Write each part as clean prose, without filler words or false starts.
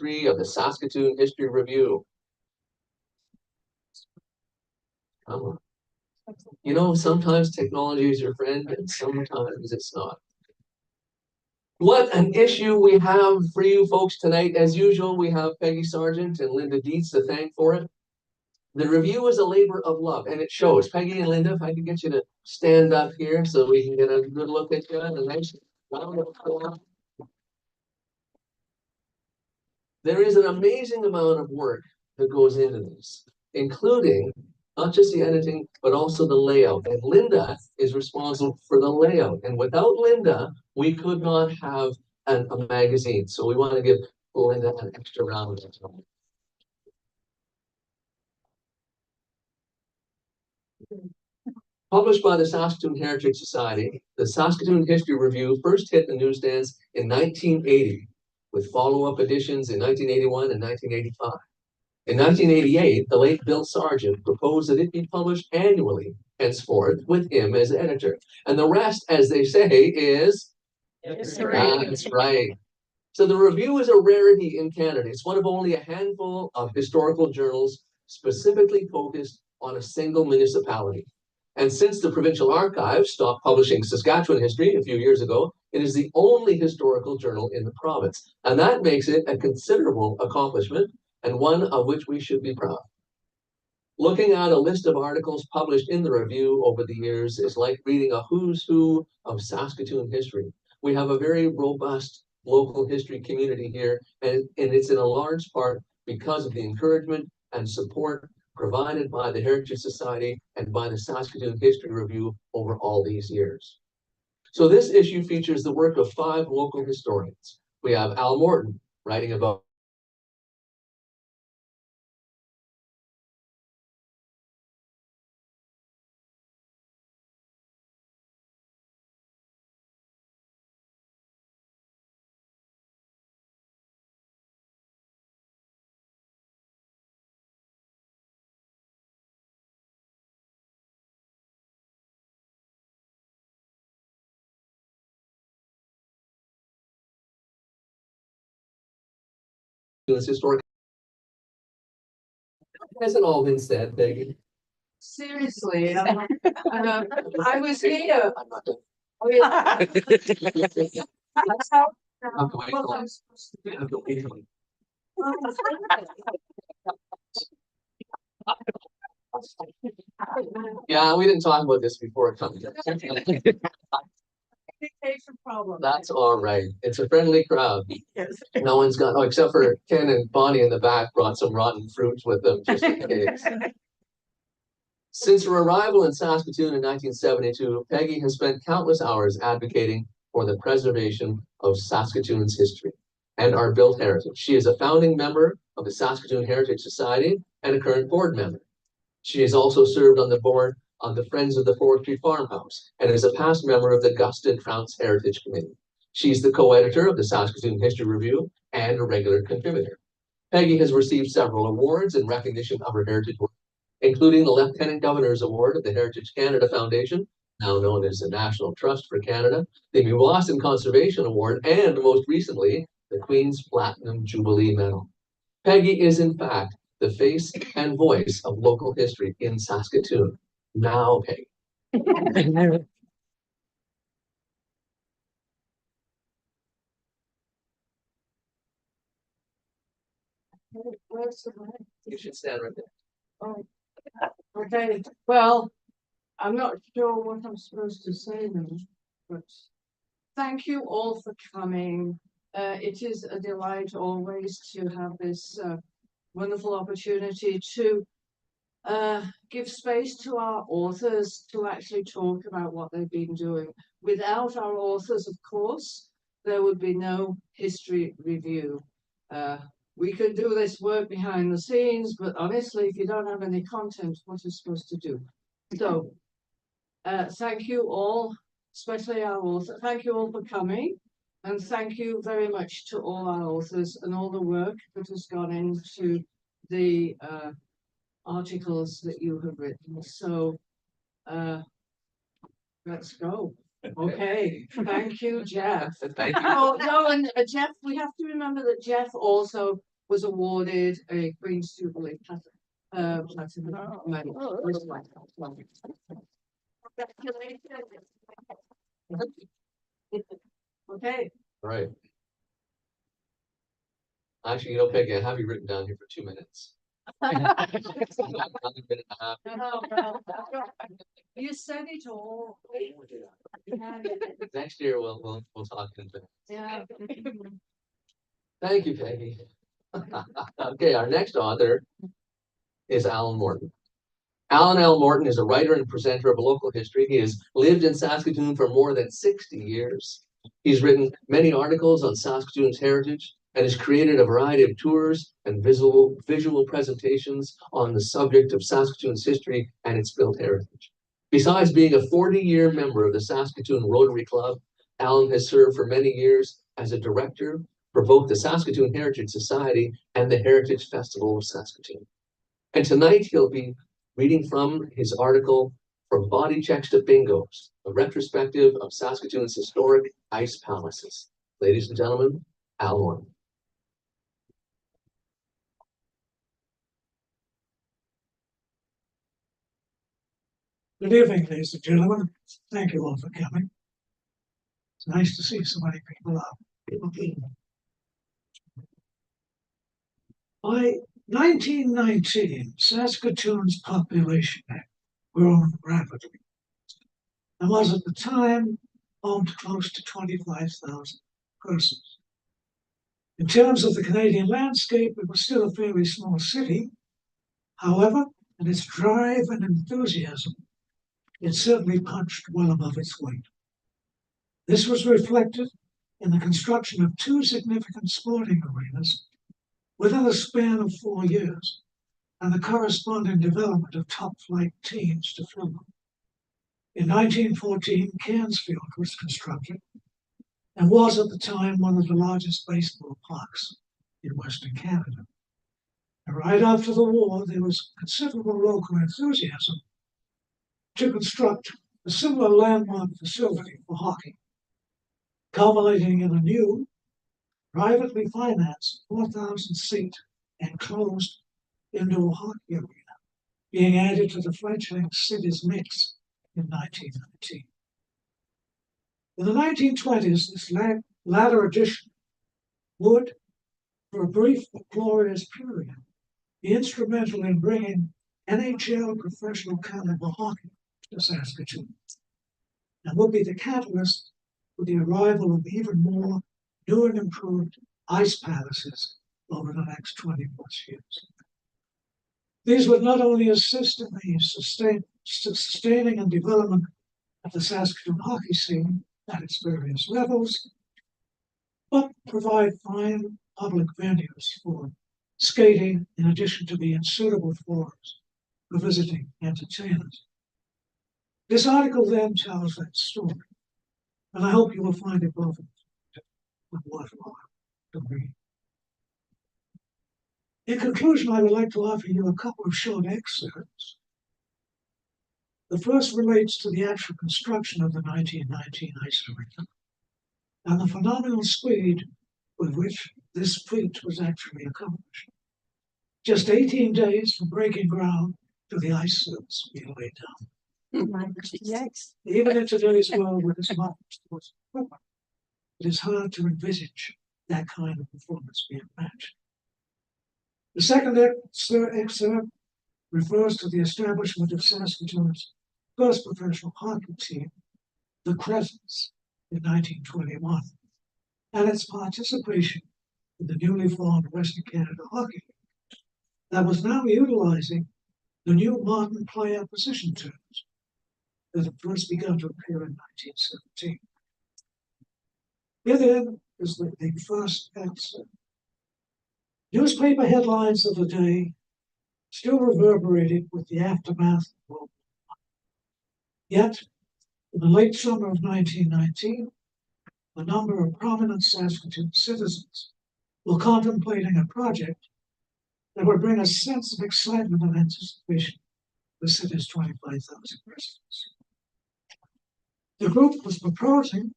3 of the Saskatoon History Review. Come on. You know, sometimes technology is your friend and sometimes it's not. What an issue we have for you folks tonight. As usual, we have Peggy Sarjeant and Linda Dietz to thank for it. The review is a labor of love, and it shows. Peggy and Linda, if I can get you to stand up here so we can get a good look at you and a nice round of applause. There is an amazing amount of work that goes into this, including not just the editing, but also the layout. And Linda is responsible for the layout. And without Linda, we could not have a magazine. So we want to give Linda an extra round of applause. Published by the Saskatoon Heritage Society, the Saskatoon History Review first hit the newsstands in 1980, with follow-up editions in 1981 and 1985. In 1988, the late Bill Sarjeant proposed that it be published annually, henceforth, with him as editor. And the rest, as they say, is history. That's right. So the review is a rarity in Canada. It's one of only a handful of historical journals specifically focused on a single municipality. And since the Provincial Archive stopped publishing Saskatchewan history a few years ago, it is the only historical journal in the province. And that makes it a considerable accomplishment, and one of which we should be proud. Looking at a list of articles published in the review over the years is like reading a who's who of Saskatoon history. We have a very robust local history community here, and it's in a large part because of the encouragement and support provided by the Heritage Society and by the Saskatoon History Review over all these years. So this issue features the work of 5 local historians. We have Al Morton writing about this historic. Hasn't all been said, Peggy? Seriously, I was here. That's how what I'm supposed to do. Yeah, we didn't talk about this before coming. Problem. That's all right. It's a friendly crowd. Yes. No one's got, oh, except for Ken and Bonnie in the back brought some rotten fruits with them just in case. Since her arrival in Saskatoon in 1972, Peggy has spent countless hours advocating for the preservation of Saskatoon's history and our built heritage. She is a founding member of the Saskatoon Heritage Society and a current board member. She has also served on the board of the Friends of the Forestry Farmhouse and is a past member of the Gusted Trounce Heritage Committee. She's the co-editor of the Saskatoon History Review and a regular contributor. Peggy has received several awards in recognition of her heritage work, including the Lieutenant Governor's Award of the Heritage Canada Foundation, now known as the National Trust for Canada, the Mewasin Conservation Award, and most recently, the Queen's Platinum Jubilee Medal. Peggy is, in fact, the face and voice of local history in Saskatoon. Now, Peggy. You should stand right there. Oh, okay. Well, I'm not sure what I'm supposed to say then, but thank you all for coming. It is a delight always to have this wonderful opportunity to give space to our authors to actually talk about what they've been doing. Without our authors, of course, there would be no history review. We could do this work behind the scenes, but honestly, if you don't have any content, what are you supposed to do? So, thank you all, especially our author. Thank you all for coming. And thank you very much to all our authors and all the work that has gone into the articles that you have written. So let's go. Okay. Thank you, Jeff. Thank you. Oh, no, and Jeff, we have to remember that Jeff also was awarded a Queen's Jubilee Platinum medal. Okay. Right. Actually, you know, Peggy, I have you written down here for 2 minutes. Another minute and a half. You said it all. Next year we'll talk in advance. Yeah. Thank you, Peggy. Okay, our next author is Alan Morton. Alan L. Morton is a writer and presenter of local history. He has lived in Saskatoon for more than 60 years. He's written many articles on Saskatoon's heritage and has created a variety of tours and visual presentations on the subject of Saskatoon's history and its built heritage. Besides being a 40-year member of the Saskatoon Rotary Club, Alan has served for many years as a director for both the Saskatoon Heritage Society and the Heritage Festival of Saskatoon. And tonight he'll be reading from his article, From Body Checks to Bingos, a retrospective of Saskatoon's historic ice palaces. Ladies and gentlemen, Alan Morton. Good evening, ladies and gentlemen. Thank you all for coming. It's nice to see so many people out. By 1919, Saskatoon's population had grown rapidly and was at the time home to close to 25,000 persons. In terms of the Canadian landscape, it was still a fairly small city. However, in its drive and enthusiasm, it certainly punched well above its weight. This was reflected in the construction of 2 significant sporting arenas within a span of 4 years, and the corresponding development of top-flight teams to fill them. In 1914, Cairnsfield was constructed and was at the time one of the largest baseball parks in Western Canada. And right after the war, there was considerable local enthusiasm to construct a similar landmark facility for hockey, culminating in a new, privately financed 4,000-seat enclosed indoor hockey arena being added to the fledgling city's mix in 1919. In the 1920s, this latter addition would, for a brief but glorious period, be instrumental in bringing NHL professional caliber hockey to Saskatoon, and would be the catalyst for the arrival of even more new and improved ice palaces over the next 20+ years. These would not only assist in the sustaining and development of the Saskatoon hockey scene at its various levels, but provide fine public venues for skating in addition to being suitable forums for visiting entertainers. This article then tells that story, and I hope you will find it both worthwhile to read. In conclusion, I would like to offer you a couple of short excerpts. The first relates to the actual construction of the 1919 ice arena and the phenomenal speed with which this feat was actually accomplished. Just 18 days from breaking ground to the ice surface being laid down. Yes. Even in today's world with this modern sports equipment, it is hard to envisage that kind of performance being matched. The second excerpt refers to the establishment of Saskatoon's first professional hockey team, the Crescents, in 1921, and its participation in the newly formed Western Canada Hockey League that was now utilizing the new modern player position terms that had first begun to appear in 1917. Here then is the first excerpt. Newspaper headlines of the day still reverberated with the aftermath of World War I. Yet, in the late summer of 1919, a number of prominent Saskatoon citizens were contemplating a project that would bring a sense of excitement and anticipation to the city's 25,000 residents. The group was proposing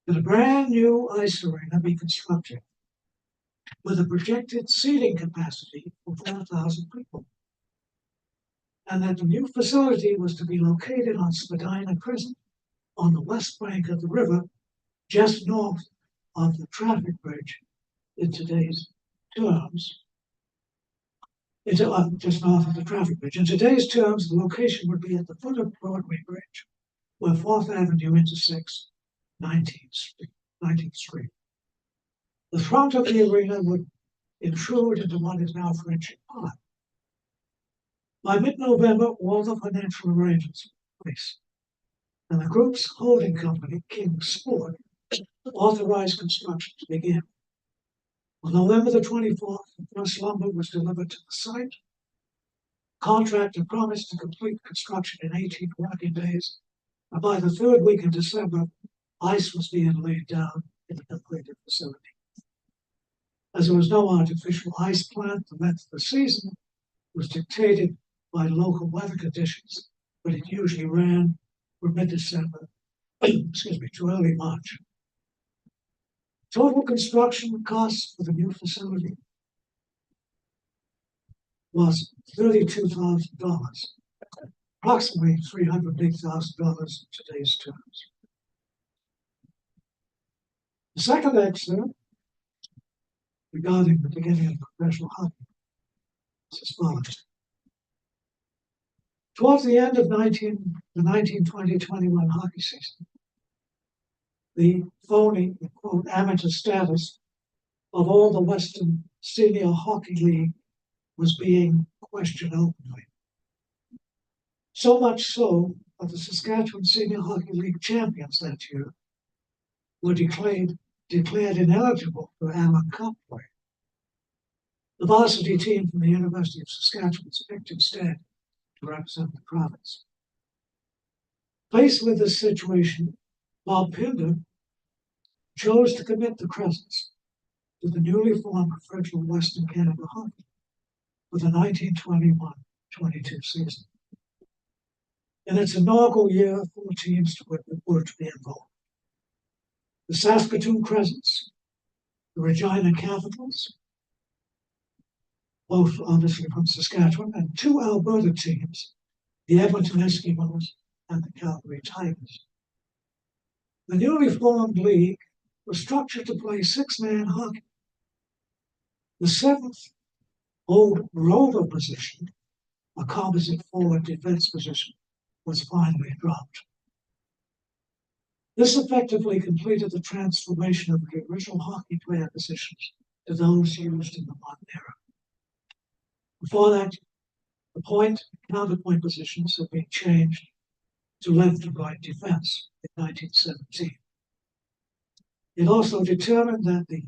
that a brand new ice arena be constructed with a projected seating capacity for 4,000 people. And that the new facility was to be located on Spadina Crescent on the west bank of the river, just north of the traffic bridge in today's terms. Just north of the traffic bridge. In today's terms, the location would be at the foot of Broadway Bridge, where 4th Avenue intersects 19th Street. The front of the arena would intrude into what is now Friendship Park. By mid-November, all the financial arrangements were in place, and the group's holding company, King Sport, authorized construction to begin. On November the 24th, the first lumber was delivered to the site. Contractor promised to complete construction in 18 working days, and by the third week in December, ice was being laid down in the completed facility. As there was no artificial ice plant, the length of the season was dictated by local weather conditions, but it usually ran from mid-December, to early March. Total construction costs for the new facility was $32,000, approximately $308,000 in today's terms. The second excerpt regarding the beginning of professional hockey is as follows. Towards the end of the 1920-21 hockey season, the phony, quote, amateur status of all the Western Senior Hockey League was being questioned openly. So much so that the Saskatchewan Senior Hockey League champions that year were declared ineligible for Allen Cup play. The varsity team from the University of Saskatchewan was picked instead to represent the province. Faced with this situation, Bob Pinder chose to commit the Crescents to the newly formed Provincial Western Canada Hockey for the 1921-22 season. In its inaugural year, 4 teams were to be involved. The Saskatoon Crescents, the Regina Capitals, both obviously from Saskatchewan, and 2 Alberta teams, the Edmonton Eskimos and the Calgary Tigers. The newly formed league was structured to play 6-man hockey. The 7th old rover position, a composite forward defense position, was finally dropped. This effectively completed the transformation of the original hockey player positions to those used in the modern era. Before that, the point and counterpoint positions had been changed to left and right defense in 1917. It also determined that the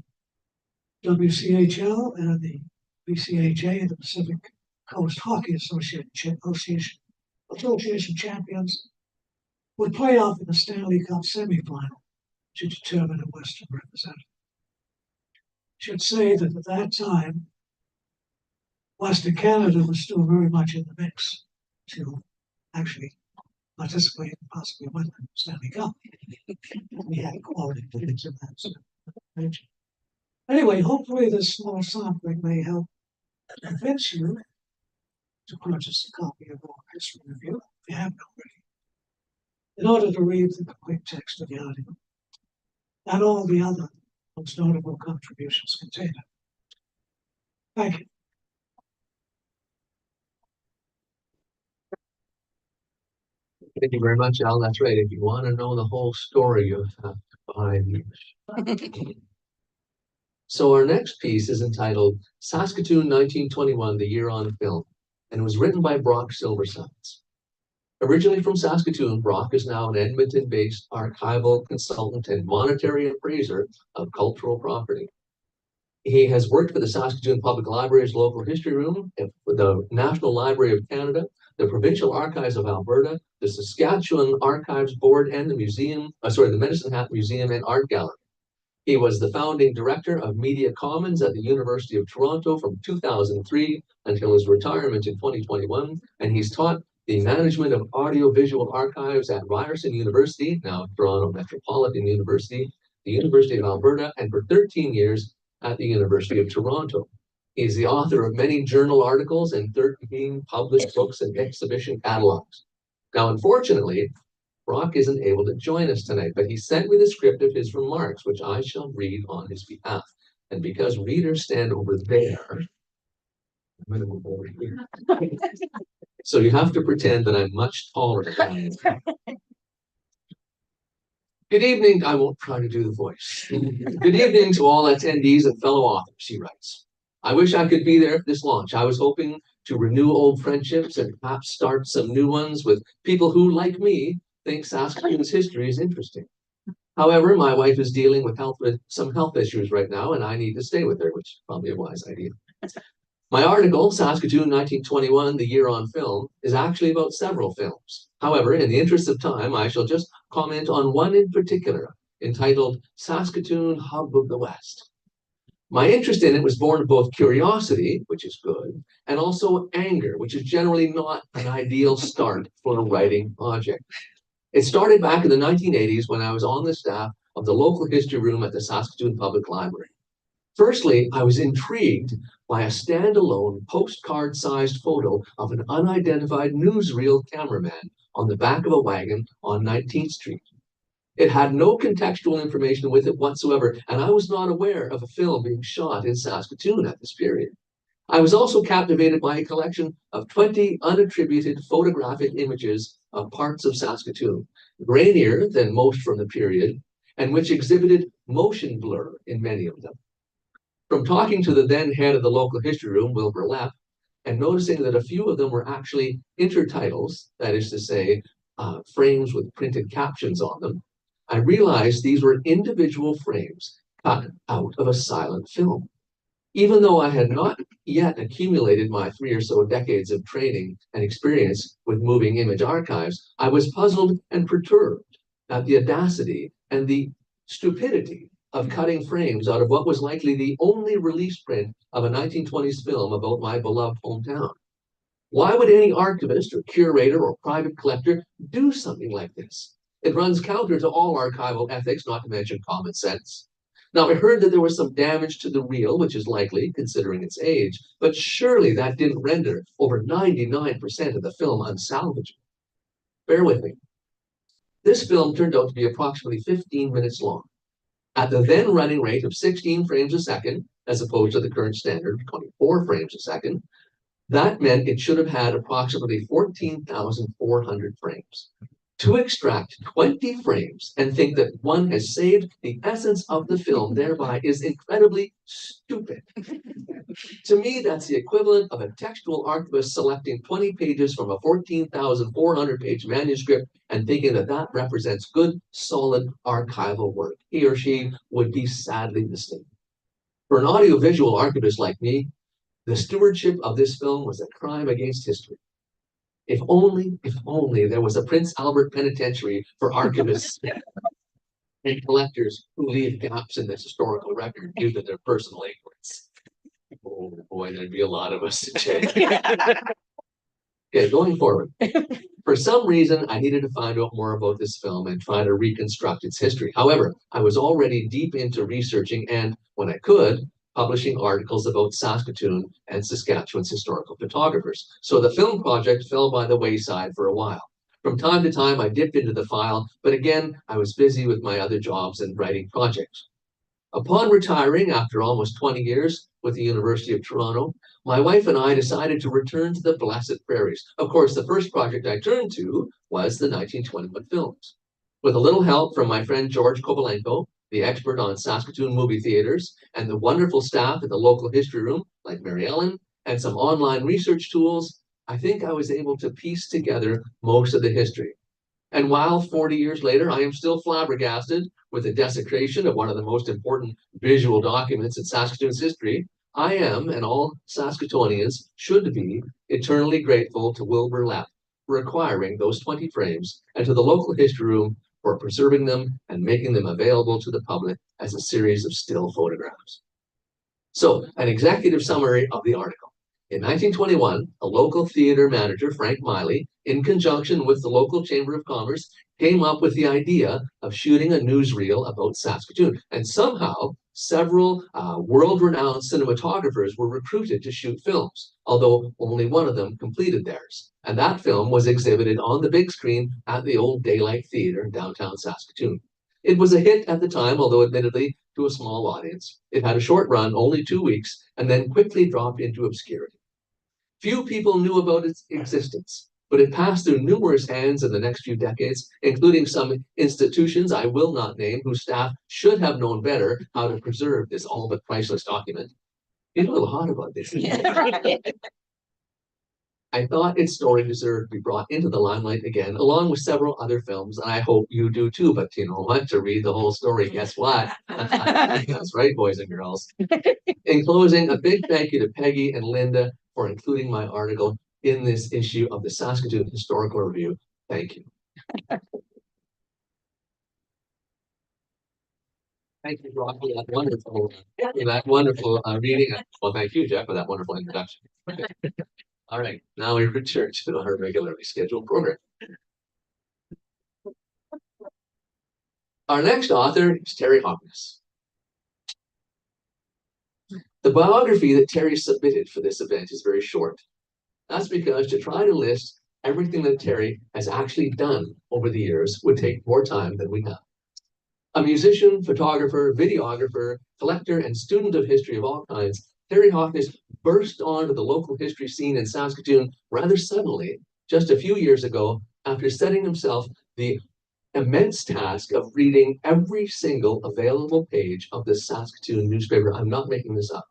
WCHL and the BCHA, the Pacific Coast Hockey Association champions, would play off in the Stanley Cup semifinal to determine a Western representative. I should say that at that time, Western Canada was still very much in the mix to actually participate and possibly win the Stanley Cup. We had quality teams in that sort of region. Anyway, hopefully this small sampling may help convince you to purchase a copy of our history review if you haven't already, in order to read the complete text of the article and all the other most notable contributions contained. Thank you. Thank you very much, Al. That's right. If you want to know the whole story, you have to buy the So our next piece is entitled Saskatoon 1921, The Year on Film, and it was written by Brock Silversides. Originally from Saskatoon, Brock is now an Edmonton-based archival consultant and monetary appraiser of cultural property. He has worked for the Saskatoon Public Library's local history room, the National Library of Canada, the Provincial Archives of Alberta, the Saskatchewan Archives Board, and the Medicine Hat Museum and Art Gallery. He was the founding director of Media Commons at the University of Toronto from 2003 until his retirement in 2021, and he's taught the management of audiovisual archives at Ryerson University, now Toronto Metropolitan University, the University of Alberta, and for 13 years at the University of Toronto. He's the author of many journal articles and 13 published books and exhibition catalogs. Now, unfortunately, Brock isn't able to join us tonight, but he sent me the script of his remarks, which I shall read on his behalf. And because readers stand over there, I'm going to move over here. So you have to pretend that I'm much taller than I am. Good evening. I won't try to do the voice. Good evening to all attendees and fellow authors, he writes. I wish I could be there for this launch. I was hoping to renew old friendships and perhaps start some new ones with people who, like me, think Saskatoon's history is interesting. However, my wife is dealing with some health issues right now, and I need to stay with her, which is probably a wise idea. My article, Saskatoon 1921, the Year on Film, is actually about several films. However, in the interest of time, I shall just comment on one in particular, entitled Saskatoon, Hub of the West. My interest in it was born of both curiosity, which is good, and also anger, which is generally not an ideal start for a writing project. It started back in the 1980s when I was on the staff of the local history room at the Saskatoon Public Library. Firstly, I was intrigued by a standalone postcard-sized photo of an unidentified newsreel cameraman on the back of a wagon on 19th Street. It had no contextual information with it whatsoever, and I was not aware of a film being shot in Saskatoon at this period. I was also captivated by a collection of 20 unattributed photographic images of parts of Saskatoon, grainier than most from the period, and which exhibited motion blur in many of them. From talking to the then head of the local history room, Wilbur Lepp, and noticing that a few of them were actually intertitles, that is to say, frames with printed captions on them, I realized these were individual frames cut out of a silent film. Even though I had not yet accumulated my 3 or so decades of training and experience with moving image archives, I was puzzled and perturbed at the audacity and the stupidity of cutting frames out of what was likely the only release print of a 1920s film about my beloved hometown. Why would any archivist or curator or private collector do something like this? It runs counter to all archival ethics, not to mention common sense. Now, I heard that there was some damage to the reel, which is likely, considering its age, but surely that didn't render over 99% of the film unsalvageable. Bear with me. This film turned out to be approximately 15 minutes long. At the then running rate of 16 frames a second, as opposed to the current standard of 24 frames a second, that meant it should have had approximately 14,400 frames. To extract 20 frames and think that one has saved the essence of the film thereby is incredibly stupid. To me, that's the equivalent of a textual archivist selecting 20 pages from a 14,400 page manuscript and thinking that that represents good, solid archival work. He or she would be sadly mistaken. For an audiovisual archivist like me, the stewardship of this film was a crime against history. If only there was a Prince Albert Penitentiary for archivists and collectors who leave gaps in this historical record due to their personal ignorance. Oh boy, there'd be a lot of us today. Okay, going forward. For some reason, I needed to find out more about this film and try to reconstruct its history. However, I was already deep into researching and, when I could, publishing articles about Saskatoon and Saskatchewan's historical photographers. So the film project fell by the wayside for a while. From time to time, I dipped into the file, but again, I was busy with my other jobs and writing projects. Upon retiring after almost 20 years with the University of Toronto, my wife and I decided to return to the Blessed Prairies. Of course, the first project I turned to was the 1921 films. With a little help from my friend George Kovalenko, the expert on Saskatoon movie theaters, and the wonderful staff at the local history room, like Mary Ellen, and some online research tools, I think I was able to piece together most of the history. And while 40 years later, I am still flabbergasted with the desecration of one of the most important visual documents in Saskatoon's history, I am, and all Saskatoonians should be, eternally grateful to Wilbur Lepp for acquiring those 20 frames and to the local history room for preserving them and making them available to the public as a series of still photographs. So, an executive summary of the article. In 1921, a local theater manager, Frank Miley, in conjunction with the local Chamber of Commerce, came up with the idea of shooting a newsreel about Saskatoon. And somehow, several world-renowned cinematographers were recruited to shoot films, although only one of them completed theirs. And that film was exhibited on the big screen at the old Daylight Theatre in downtown Saskatoon. It was a hit at the time, although admittedly to a small audience. It had a short run, only 2 weeks, and then quickly dropped into obscurity. Few people knew about its existence, but it passed through numerous hands in the next few decades, including some institutions I will not name, whose staff should have known better how to preserve this all but priceless document. It's a little hot about this. I thought its story deserved to be brought into the limelight again, along with several other films, and I hope you do too, but you know what? To read the whole story, guess what? That's right, boys and girls. In closing, a big thank you to Peggy and Linda for including my article in this issue of the Saskatoon Historical Review. Thank you. Thank you, Rob, for that wonderful reading. Well, thank you, Jeff, for that wonderful introduction. All right, now we return to our regularly scheduled program. Our next author is Terry Hoknes. The biography that Terry submitted for this event is very short. That's because to try to list everything that Terry has actually done over the years would take more time than we have. A musician, photographer, videographer, collector, and student of history of all kinds, Terry Hoknes burst onto the local history scene in Saskatoon rather suddenly, just a few years ago, after setting himself the immense task of reading every single available page of the Saskatoon newspaper. I'm not making this up.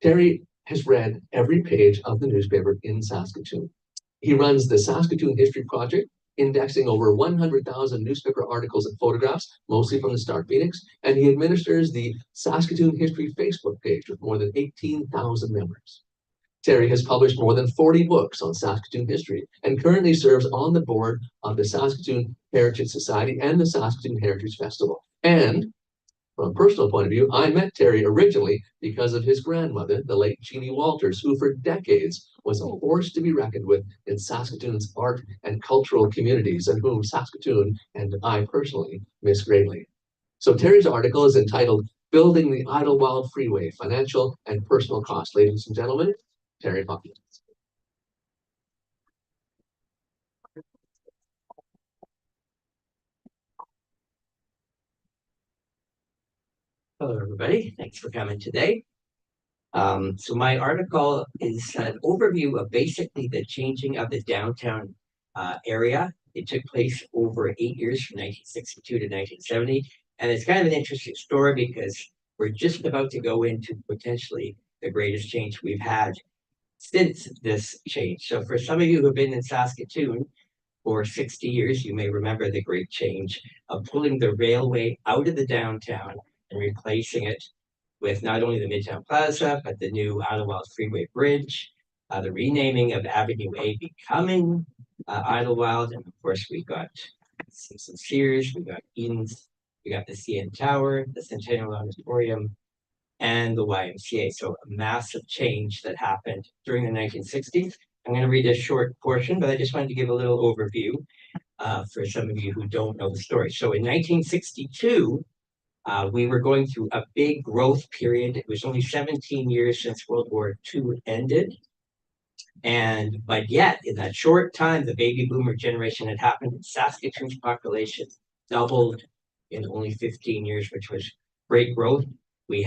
Terry has read every page of the newspaper in Saskatoon. He runs the Saskatoon History Project, indexing over 100,000 newspaper articles and photographs, mostly from the Star Phoenix, and he administers the Saskatoon History Facebook page with more than 18,000 members. Terry has published more than 40 books on Saskatoon history and currently serves on the board of the Saskatoon Heritage Society and the Saskatoon Heritage Festival. And from a personal point of view, I met Terry originally because of his grandmother, the late Jeannie Walters, who for decades was a force to be reckoned with in Saskatoon's art and cultural communities, and whom Saskatoon and I personally miss greatly. So Terry's article is entitled Building the Idylwyld Freeway, Financial and Personal Cost. Ladies and gentlemen, Terry Hoknes. Hello, everybody. Thanks for coming today. So my article is an overview of basically the changing of the downtown area. It took place over 8 years from 1962 to 1970. And it's kind of an interesting story because we're just about to go into potentially the greatest change we've had since this change. So for some of you who have been in Saskatoon for 60 years, you may remember the great change of pulling the railway out of the downtown and replacing it with not only the Midtown Plaza, but the new Idylwyld Freeway Bridge, the renaming of Avenue A becoming Idylwyld, and of course we got Simpson Sears, we got Eden's, we got the CN Tower, the Centennial Auditorium, and the YMCA. So a massive change that happened during the 1960s. I'm going to read a short portion, but I just wanted to give a little overview for some of you who don't know the story. So in 1962, we were going through a big growth period. It was only 17 years since World War II ended. But yet, in that short time, the baby boomer generation had happened, and Saskatoon's population doubled in only 15 years, which was great growth. We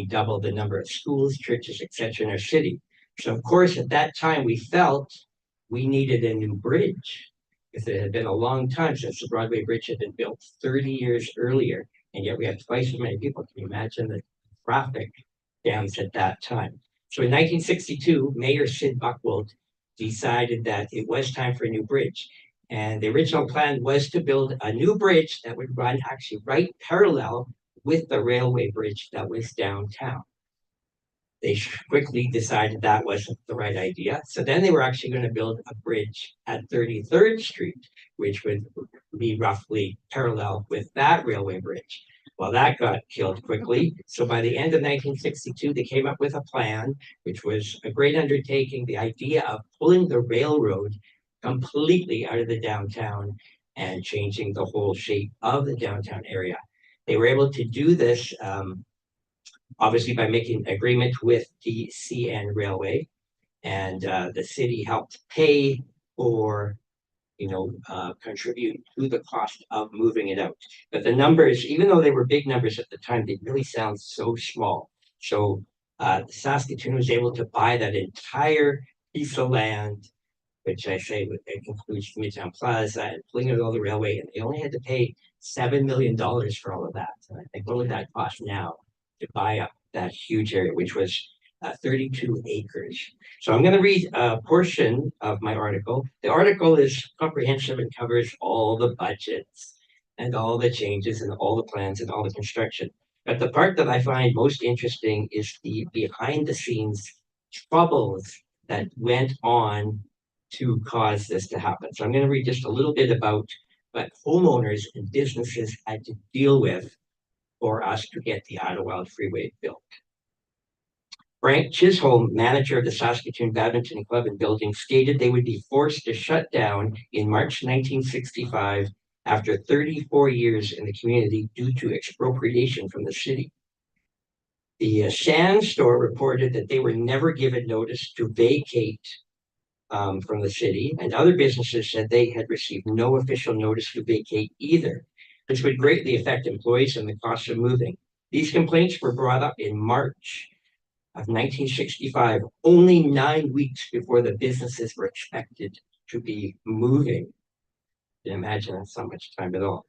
doubled the number of schools, churches, etc. in our city. So of course, at that time, we felt we needed a new bridge, because it had been a long time since the Broadway Bridge had been built 30 years earlier, and yet we had twice as many people. Can you imagine the traffic jams at that time? So in 1962, Mayor Sid Buchwald decided that it was time for a new bridge. And the original plan was to build a new bridge that would run actually right parallel with the railway bridge that was downtown. They quickly decided that wasn't the right idea. So then they were actually going to build a bridge at 33rd Street, which would be roughly parallel with that railway bridge. Well, that got killed quickly. So by the end of 1962, they came up with a plan, which was a great undertaking, the idea of pulling the railroad completely out of the downtown and changing the whole shape of the downtown area. They were able to do this obviously by making agreement with the CN Railway, and the city helped pay or contribute to the cost of moving it out. But the numbers, even though they were big numbers at the time, they really sound so small. So Saskatoon was able to buy that entire piece of land, which I say it includes Midtown Plaza and Flingerville, the railway, and they only had to pay $7 million for all of that. And I think what would that cost now to buy up that huge area, which was 32 acres. So I'm going to read a portion of my article. The article is comprehensive and covers all the budgets and all the changes and all the plans and all the construction. But the part that I find most interesting is the behind the scenes troubles that went on to cause this to happen. So I'm going to read just a little bit about what homeowners and businesses had to deal with for us to get the Idylwyld Freeway built. Frank Chisholm, manager of the Saskatoon Badminton Club and Building, stated they would be forced to shut down in March 1965 after 34 years in the community due to expropriation from the city. The Shan store reported that they were never given notice to vacate from the city, and other businesses said they had received no official notice to vacate either, which would greatly affect employees and the cost of moving. These complaints were brought up in March of 1965, only 9 weeks before the businesses were expected to be moving. You can imagine that's not much time at all.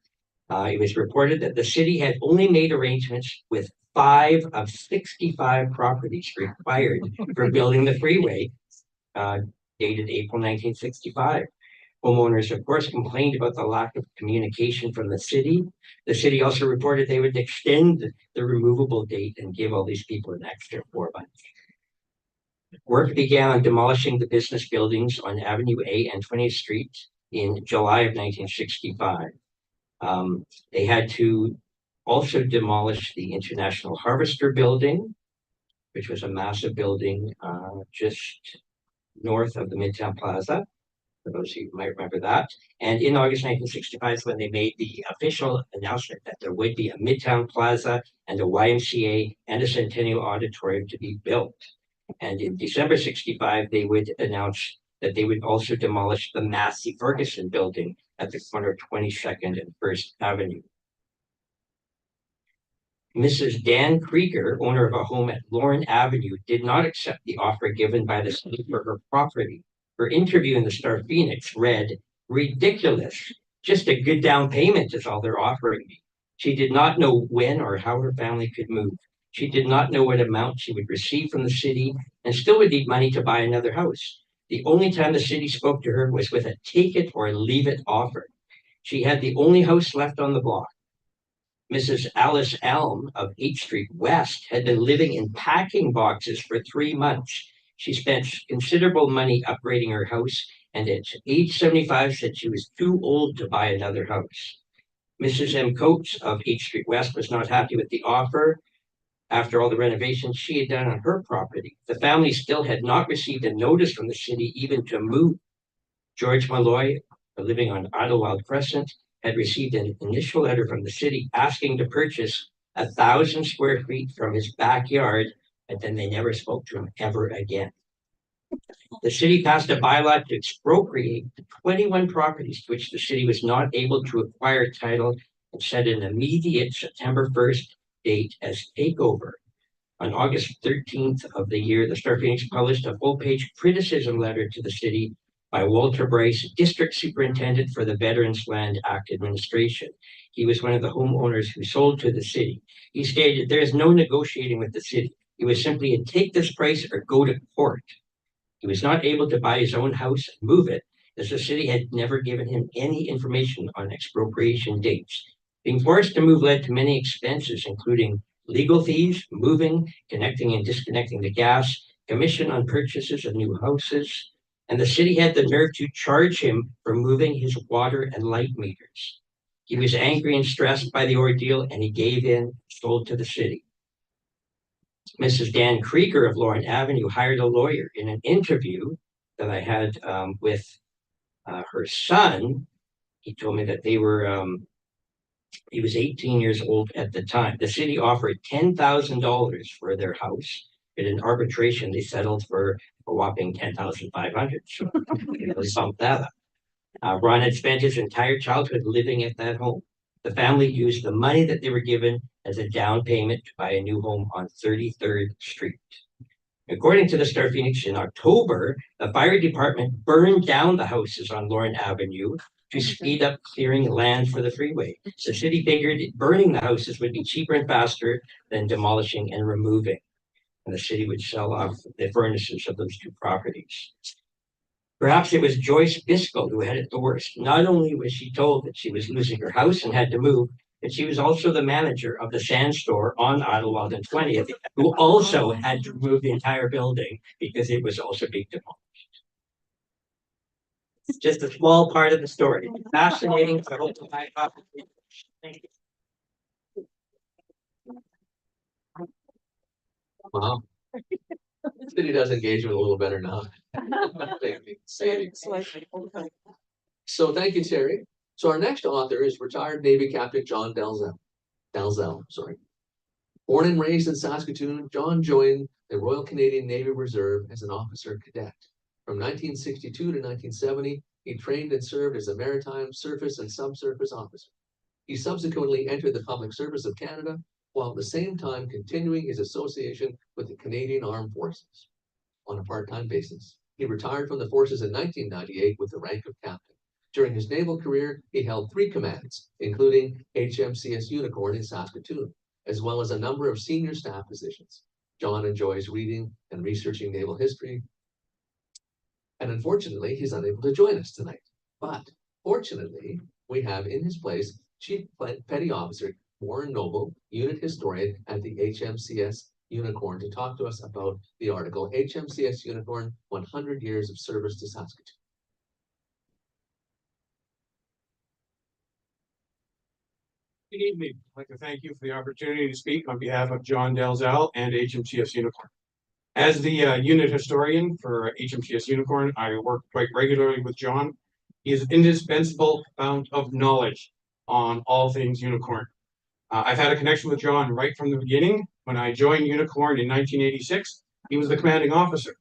It was reported that the city had only made arrangements with 5 of 65 properties required for building the freeway, dated April 1965. Homeowners, of course, complained about the lack of communication from the city. The city also reported they would extend the removable date and give all these people an extra 4 months. Work began on demolishing the business buildings on Avenue A and 20th Street in July of 1965. They had to also demolish the International Harvester building, which was a massive building just north of the Midtown Plaza, for those who might remember that. And in August 1965 is when they made the official announcement that there would be a Midtown Plaza and a YMCA and a Centennial Auditorium to be built. And in December 65, they would announce that they would also demolish the Massey Ferguson building at the corner of 22nd and 1st Avenue. Mrs. Dan Krieger, owner of a home at Lorne Avenue, did not accept the offer given by the city for her property. Her interview in the Star Phoenix read, "Ridiculous. Just a good down payment is all they're offering me." She did not know when or how her family could move. She did not know what amount she would receive from the city and still would need money to buy another house. The only time the city spoke to her was with a take it or leave it offer. She had the only house left on the block. Mrs. Alice Elm of 8th Street West had been living in packing boxes for 3 months. She spent considerable money upgrading her house, and at age 75 said she was too old to buy another house. Mrs. M. Coates of 8th Street West was not happy with the offer after all the renovations she had done on her property. The family still had not received a notice from the city even to move. George Malloy, living on Idylwyld Crescent, had received an initial letter from the city asking to purchase 1,000 square feet from his backyard, but then they never spoke to him ever again. The city passed a bylaw to expropriate the 21 properties to which the city was not able to acquire title and set an immediate September 1st date as takeover. On August 13th of the year, the Star Phoenix published a full-page criticism letter to the city by Walter Bryce, District Superintendent for the Veterans Land Act Administration. He was one of the homeowners who sold to the city. He stated, "There is no negotiating with the city. It was simply a take this price or go to court." He was not able to buy his own house and move it, as the city had never given him any information on expropriation dates. Being forced to move led to many expenses, including legal fees, moving, connecting and disconnecting the gas, commission on purchases of new houses, and the city had the nerve to charge him for moving his water and light meters. He was angry and stressed by the ordeal, and he gave in, sold to the city. Mrs. Dan Krieger of Lorne Avenue hired a lawyer. In an interview that I had with her son, he told me that they were He was 18 years old at the time. The city offered $10,000 for their house. In an arbitration, they settled for a whopping $10,500. So they bumped that up. Ron had spent his entire childhood living at that home. The family used the money that they were given as a down payment to buy a new home on 33rd Street. According to the Star Phoenix, in October, the fire department burned down the houses on Lorne Avenue to speed up clearing land for the freeway. The city figured burning the houses would be cheaper and faster than demolishing and removing. And the city would sell off the furnaces of those two properties. Perhaps it was Joyce Biscoe who had it the worst. Not only was she told that she was losing her house and had to move, but she was also the manager of the sand store on Idylwyld and 20th, who also had to remove the entire building because it was also being demolished. It's just a small part of the story. Fascinating. I hope to find out. Thank you. Wow. The city does engage with a little better now. So thank you, Terry. So our next author is retired Navy Captain John Dalzell, sorry. Born and raised in Saskatoon, John joined the Royal Canadian Navy Reserve as an officer cadet. From 1962 to 1970, he trained and served as a maritime, surface, and subsurface officer. He subsequently entered the Public Service of Canada, while at the same time continuing his association with the Canadian Armed Forces on a part-time basis. He retired from the forces in 1998 with the rank of captain. During his naval career, he held 3 commands, including HMCS Unicorn in Saskatoon, as well as a number of senior staff positions. John enjoys reading and researching naval history, and unfortunately, he's unable to join us tonight. But fortunately, we have in his place Chief Petty Officer Warren Noble, unit historian at the HMCS Unicorn, to talk to us about the article HMCS Unicorn, 100 Years of Service to Saskatoon. Good evening. I'd like to thank you for the opportunity to speak on behalf of John Dalzell and HMCS Unicorn. As the unit historian for HMCS Unicorn, I work quite regularly with John. He is an indispensable fount of knowledge on all things Unicorn. I've had a connection with John right from the beginning. When I joined Unicorn in 1986, he was the commanding officer.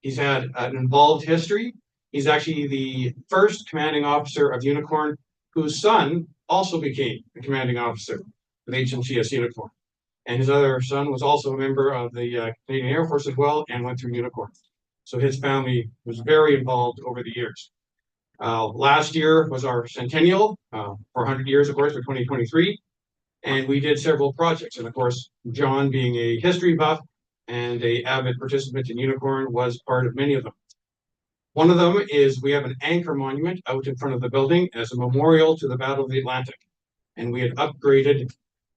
He's had an involved history. He's actually the first commanding officer of Unicorn whose son also became the commanding officer of HMCS Unicorn. And his other son was also a member of the Canadian Air Force as well and went through Unicorn. So his family was very involved over the years. Last year was our Centennial, for 100 years, of course, for 2023. And we did several projects. And of course, John, being a history buff and an avid participant in Unicorn, was part of many of them. One of them is we have an anchor monument out in front of the building as a memorial to the Battle of the Atlantic. And we had upgraded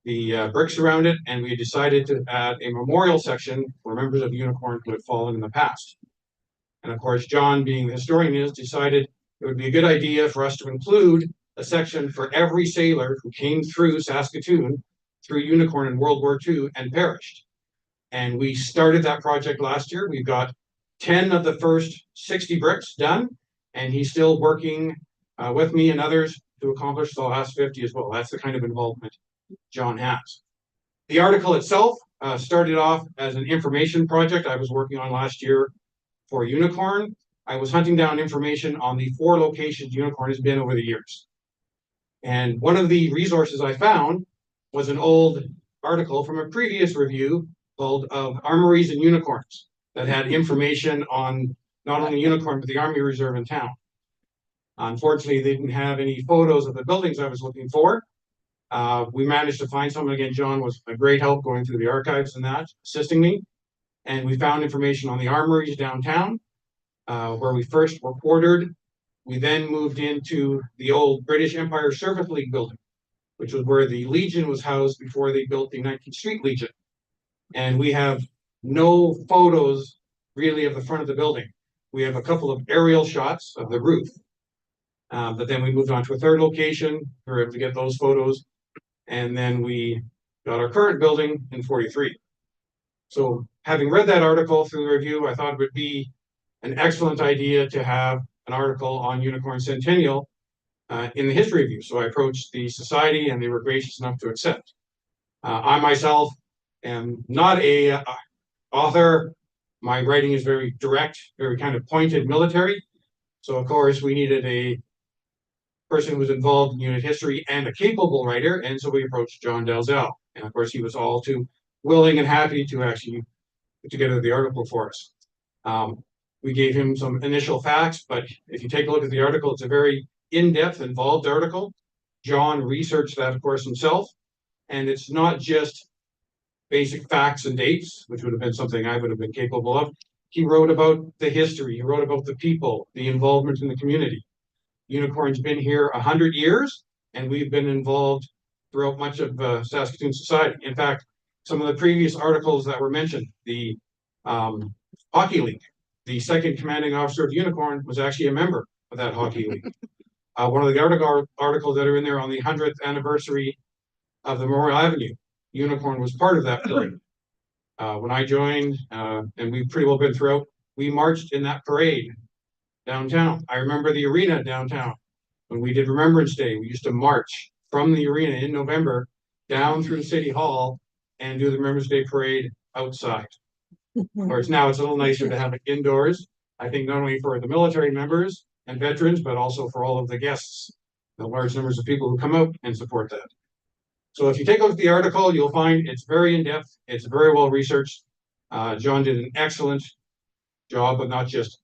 the bricks around it, and we had decided to add a memorial section for members of Unicorn who had fallen in the past. And of course, John, being the historian is, decided it would be a good idea for us to include a section for every sailor who came through Saskatoon, through Unicorn in World War II and perished. And we started that project last year. We've got 10 of the first 60 bricks done, and he's still working with me and others to accomplish the last 50 as well. That's the kind of involvement John has. The article itself started off as an information project I was working on last year for Unicorn. I was hunting down information on the 4 locations Unicorn has been over the years. And one of the resources I found was an old article from a previous review called Armories and Unicorns that had information on not only Unicorn, but the Army Reserve in town. Unfortunately, they didn't have any photos of the buildings I was looking for. We managed to find some. Again, John was a great help going through the archives and that, assisting me. And we found information on the armories downtown, where we first were quartered. We then moved into the old British Empire Service League building, which was where the Legion was housed before they built the 19th Street Legion. And we have no photos really of the front of the building. We have a couple of aerial shots of the roof. But then we moved on to a third location. We were able to get those photos. And then we got our current building in 43. So having read that article through the review, I thought it would be an excellent idea to have an article on Unicorn Centennial in the history review. So I approached the society and they were gracious enough to accept. I myself am not a author. My writing is very direct, very kind of pointed military. So of course we needed a person who was involved in unit history and a capable writer. And so we approached John Dalzell. And of course he was all too willing and happy to actually put together the article for us. We gave him some initial facts, but if you take a look at the article, it's a very in-depth, involved article. John researched that, of course, himself. And it's not just basic facts and dates, which would have been something I would have been capable of. He wrote about the history. He wrote about the people, the involvement in the community. Unicorn's been here 100 years, and we've been involved throughout much of Saskatoon society. In fact, some of the previous articles that were mentioned, the hockey league, the second commanding officer of Unicorn was actually a member of that hockey league. One of the articles that are in there on the 100th anniversary of the Memorial Avenue, Unicorn was part of that parade. When I joined, and we've pretty well been throughout, we marched in that parade downtown. I remember the arena downtown. When we did Remembrance Day, we used to march from the arena in November down through City Hall and do the Remembrance Day parade outside. Of course, now it's a little nicer to have it indoors. I think not only for the military members and veterans, but also for all of the guests, the large numbers of people who come out and support that. So if you take a look at the article, you'll find it's very in-depth. It's very well researched. John did an excellent job of not just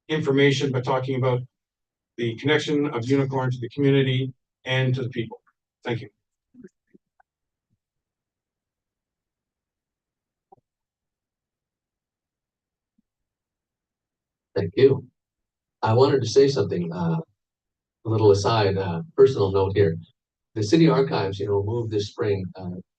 information, but talking about the connection of Unicorn to the community and to the people. Thank you. Thank you. I wanted to say something, a little aside, personal note here. The city archives, moved this spring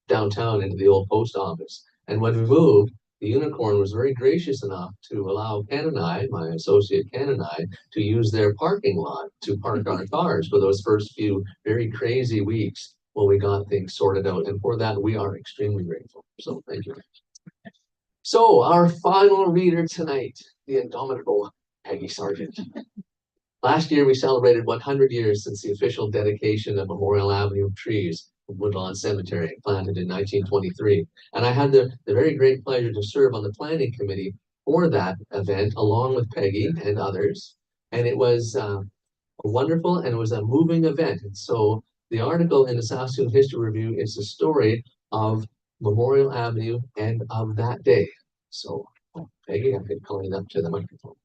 downtown into the old post office. And when we moved, the Unicorn was very gracious enough to allow Ken and I, my associate Ken and I, to use their parking lot to park our cars for those first few very crazy weeks when we got things sorted out. And for that, we are extremely grateful. So thank you. So our final reader tonight, the indomitable Peggy Sarjeant. Last year, we celebrated 100 years since the official dedication of Memorial Avenue trees from Woodlawn Cemetery, planted in 1923. And I had the very great pleasure to serve on the planning committee for that event, along with Peggy and others. And it was wonderful, and it was a moving event. And so the article in the Saskatoon History Review is the story of Memorial Avenue and of that day. So, Peggy, I could call you up to the microphone.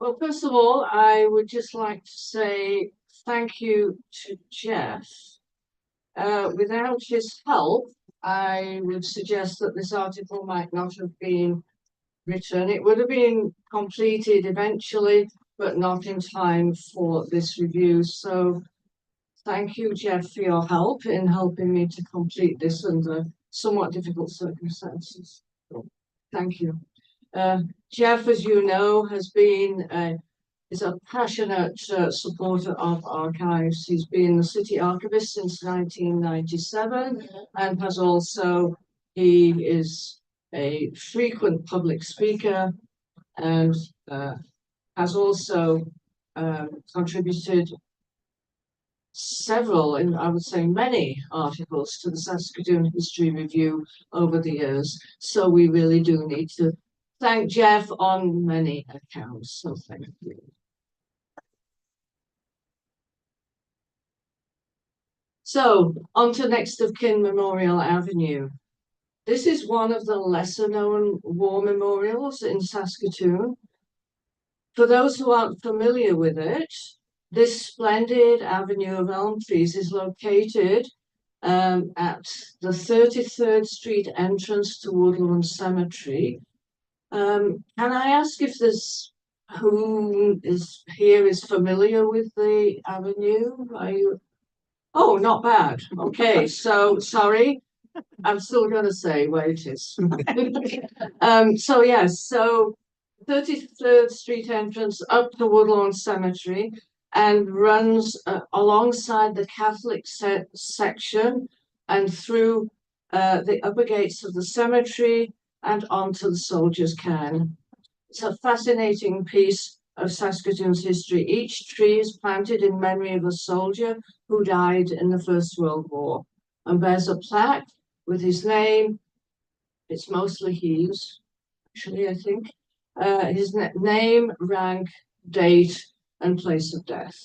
Well, first of all, I would just like to say thank you to Jeff. Without his help, I would suggest that this article might not have been written. It would have been completed eventually, but not in time for this review. So thank you, Jeff, for your help in helping me to complete this under somewhat difficult circumstances. Thank you. Jeff, as you know, is a passionate supporter of archives. He's been the city archivist since 1997, and he is a frequent public speaker, and has also contributed several, and I would say many, articles to the Saskatoon History Review over the years. So we really do need to thank Jeff on many accounts. So thank you. So on to next of kin Memorial Avenue. This is one of the lesser known war memorials in Saskatoon. For those who aren't familiar with it, this splendid avenue of elm trees is located at the 33rd Street entrance to Woodlawn Cemetery. Can I ask if who is here is familiar with the avenue? Are you? Oh, not bad. Okay, so sorry. I'm still going to say where it is. So yes, so 33rd Street entrance up to Woodlawn Cemetery, and runs alongside the Catholic section and through the upper gates of the cemetery, and onto the soldiers' cairn. It's a fascinating piece of Saskatoon's history. Each tree is planted in memory of a soldier who died in the First World War and bears a plaque with his name. It's mostly his, actually, I think. His name, rank, date, and place of death.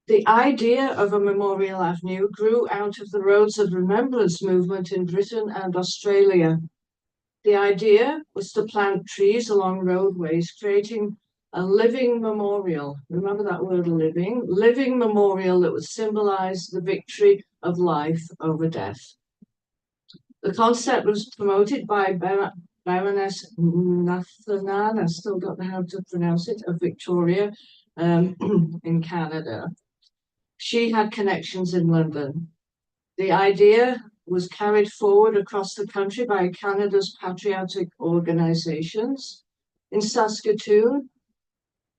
The idea of a memorial avenue grew out of the Roads of Remembrance movement in Britain and Australia. The idea was to plant trees along roadways, creating a living memorial. Remember that word, living? Living memorial that would symbolize the victory of life over death. The concept was promoted by Baroness Nathanan, I still don't know how to pronounce it, of Victoria in Canada. She had connections in London. The idea was carried forward across the country by Canada's patriotic organizations. In Saskatoon,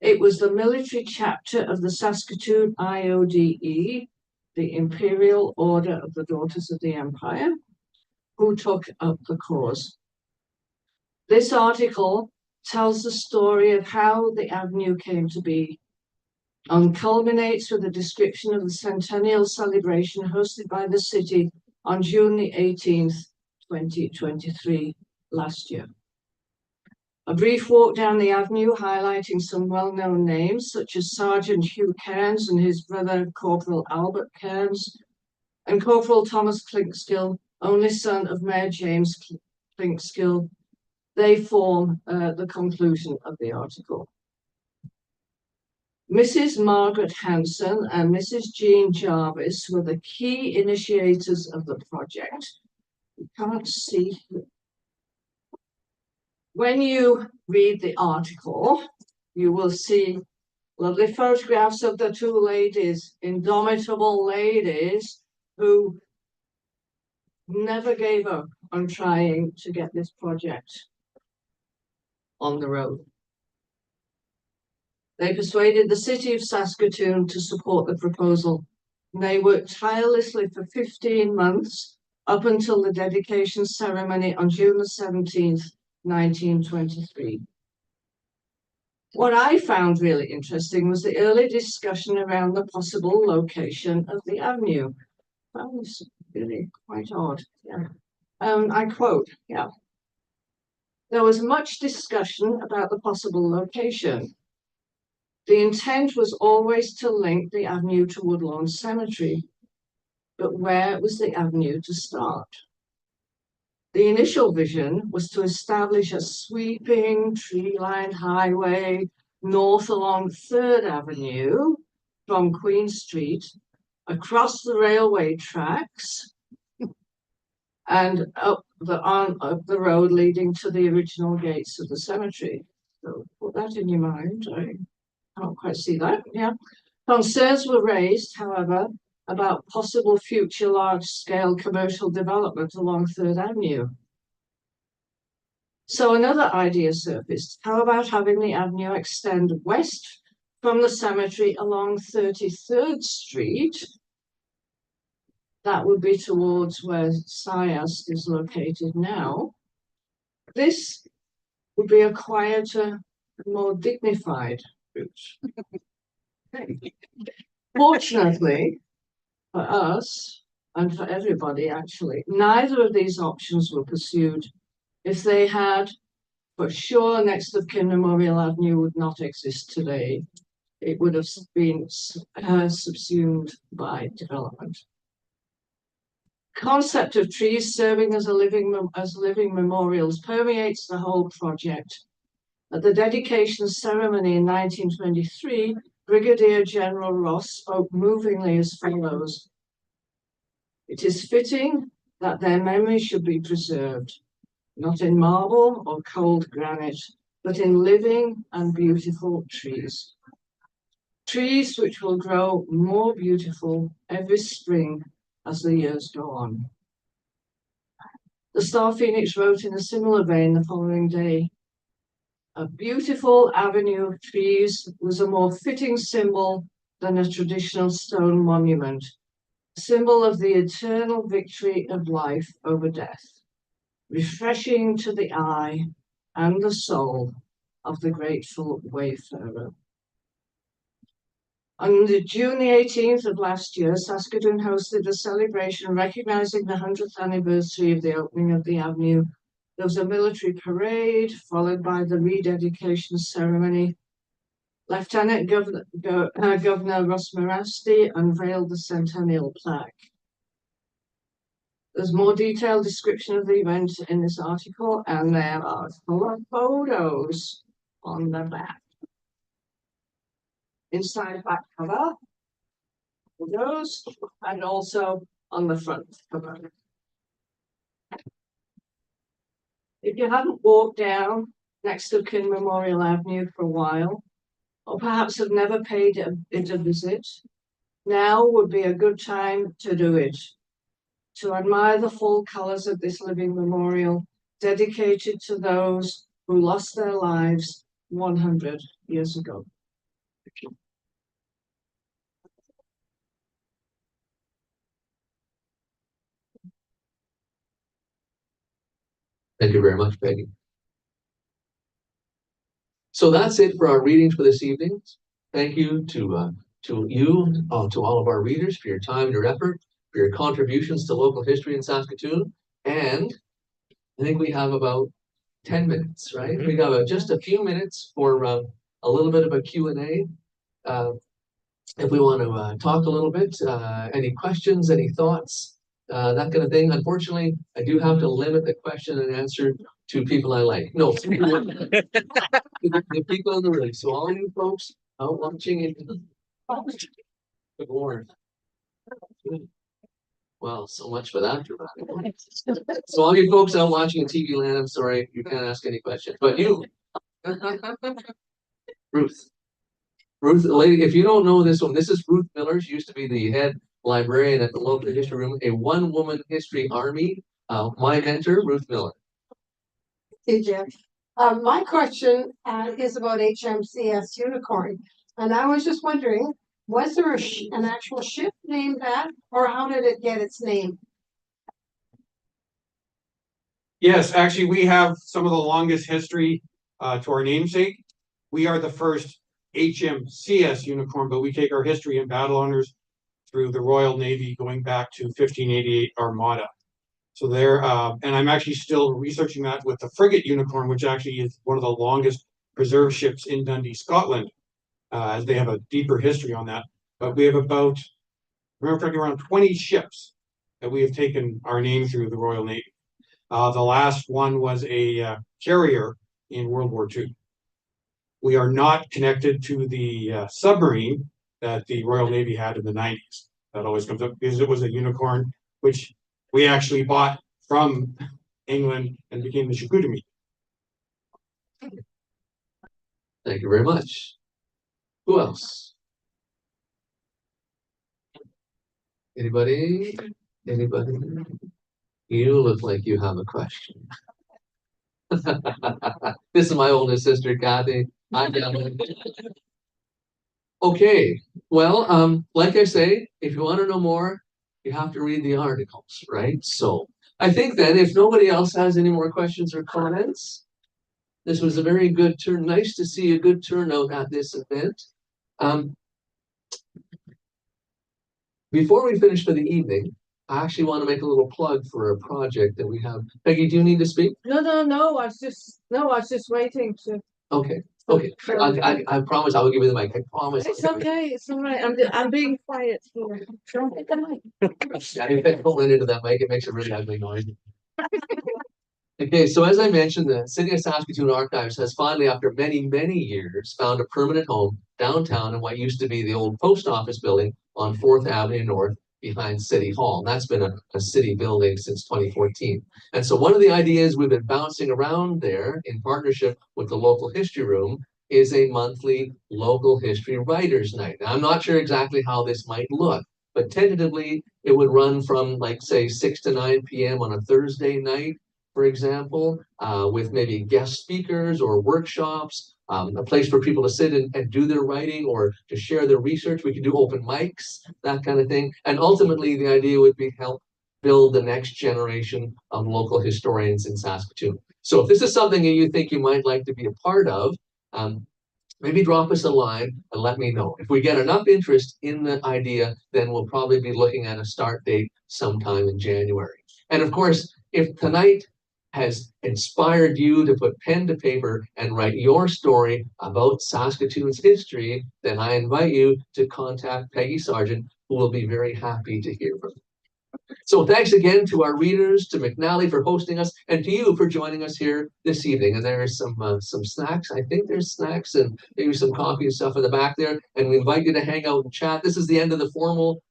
it was the military chapter of the Saskatoon IODE, the Imperial Order of the Daughters of the Empire, who took up the cause. This article tells the story of how the avenue came to be and culminates with a description of the Centennial celebration hosted by the city on June the 18th, 2023, last year. A brief walk down the avenue highlighting some well-known names such as Sergeant Hugh Cairns and his brother Corporal Albert Cairns and Corporal Thomas Klinkskill, only son of Mayor James Klinkskill. They form the conclusion of the article. Mrs. Margaret Hanson and Mrs. Jean Jarvis were the key initiators of the project. You can't see. When you read the article, you will see lovely photographs of the two ladies, indomitable ladies who never gave up on trying to get this project on the road. They persuaded the city of Saskatoon to support the proposal. They worked tirelessly for 15 months up until the dedication ceremony on June the 17th, 1923. What I found really interesting was the early discussion around the possible location of the avenue. That was really quite odd. Yeah. I quote, yeah. There was much discussion about the possible location. The intent was always to link the avenue to Woodlawn Cemetery, but where was the avenue to start? The initial vision was to establish a sweeping tree-lined highway north along 3rd Avenue from Queen Street, across the railway tracks, and up the road leading to the original gates of the cemetery. So put that in your mind. I can't quite see that, yeah. Concerns were raised, however, about possible future large-scale commercial development along 3rd Avenue. So another idea surfaced. How about having the avenue extend west from the cemetery along 33rd Street? That would be towards where SIASK is located now. This would be a quieter, more dignified route. Fortunately for us, and for everybody actually, neither of these options were pursued. If they had, for sure, next of kin Memorial Avenue would not exist today. It would have been subsumed by development. Concept of trees serving as living memorials permeates the whole project. At the dedication ceremony in 1923, Brigadier General Ross spoke movingly as follows: "It is fitting that their memory should be preserved, not in marble or cold granite, but in living and beautiful trees. Trees which will grow more beautiful every spring as the years go on." The Star Phoenix wrote in a similar vein the following day: "A beautiful avenue of trees was a more fitting symbol than a traditional stone monument. symbol of the eternal victory of life over death, refreshing to the eye and the soul of the grateful wayfarer. On June the 18th of last year, Saskatoon hosted a celebration recognizing the 100th anniversary of the opening of the avenue. There was a military parade, followed by the rededication ceremony. Lieutenant Governor Russ Morasti unveiled the Centennial plaque. There's more detailed description of the event in this article, and there are full photos on the back. Inside back cover, photos, and also on the front cover. If you haven't walked down next to King Memorial Avenue for a while, or perhaps have never paid it a visit, now would be a good time to do it, to admire the full colors of this living memorial dedicated to those who lost their lives 100 years ago. Thank you very much, Peggy. So that's it for our readings for this evening. Thank you to all of our readers for your time, your effort, for your contributions to local history in Saskatoon. And I think we have about 10 minutes, right? We got just a few minutes for a little bit of a Q&A. If we want to talk a little bit, any questions, any thoughts, that kind of thing. Unfortunately, I do have to limit the question and answer to people I like. No, the people in the room. So all you folks out watching it. Good Lord. Well, so much for that. So all you folks out watching in TV land, I'm sorry, you can't ask any questions. But you, Ruth, lady, if you don't know this one, this is Ruth Miller. She used to be the head librarian at the local history room, a one-woman history army. My mentor, Ruth Miller. Hey, Jeff. My question is about HMCS Unicorn. And I was just wondering, was there an actual ship named that, or how did it get its name? Yes, actually, we have some of the longest history to our namesake. We are the first HMCS Unicorn, but we take our history and battle honors through the Royal Navy going back to 1588 Armada. So there, and I'm actually still researching that with the frigate Unicorn, which actually is one of the longest preserved ships in Dundee, Scotland, as they have a deeper history on that. But we have about, remember correctly, around 20 ships that we have taken our name through the Royal Navy. The last one was a carrier in World War II. We are not connected to the submarine that the Royal Navy had in the 90s. That always comes up because it was a Unicorn, which we actually bought from England and became the Chicoutimi. Thank you very much. Who else? Anybody? Anybody? You look like you have a question. This is my oldest sister, Kathy. I'm down. Okay, well, like I say, if you want to know more, you have to read the articles, right? So I think then if nobody else has any more questions or comments, this was a very good turn. Nice to see a good turnout at this event. Before we finish for the evening, I actually want to make a little plug for a project that we have. Peggy, do you need to speak? No, I was just waiting to. Okay. Okay, I promise I will give you the mic. I promise. It's okay. It's all right. I'm being quiet here. Don't hit the mic. Yeah, if I pull it into that mic, it makes a really ugly noise. Okay, so as I mentioned, the City of Saskatoon Archives has finally, after many, many years, found a permanent home downtown in what used to be the old post office building on 4th Avenue North behind City Hall. And that's been a city building since 2014. And so one of the ideas we've been bouncing around there in partnership with the local history room is a monthly local history writers night. Now, I'm not sure exactly how this might look, but tentatively it would run from like say 6 to 9 p.m. on a Thursday night, for example, with maybe guest speakers or workshops a place for people to sit and do their writing or to share their research. We could do open mics, that kind of thing. And ultimately, the idea would be help build the next generation of local historians in Saskatoon. So if this is something that you think you might like to be a part of, maybe drop us a line and let me know. If we get enough interest in the idea, then we'll probably be looking at a start date sometime in January. And of course, if tonight has inspired you to put pen to paper and write your story about Saskatoon's history, then I invite you to contact Peggy Sarjeant, who will be very happy to hear from you. So thanks again to our readers, to McNally for hosting us, and to you for joining us here this evening. And there are some snacks. I think there's snacks and maybe some coffee and stuff in the back there. And we invite you to hang out and chat. This is the end of the formal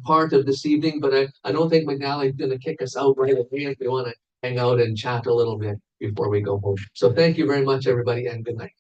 part of this evening, but I don't think McNally's going to kick us out right away if we want to hang out and chat a little bit before we go home. So thank you very much, everybody, and good night.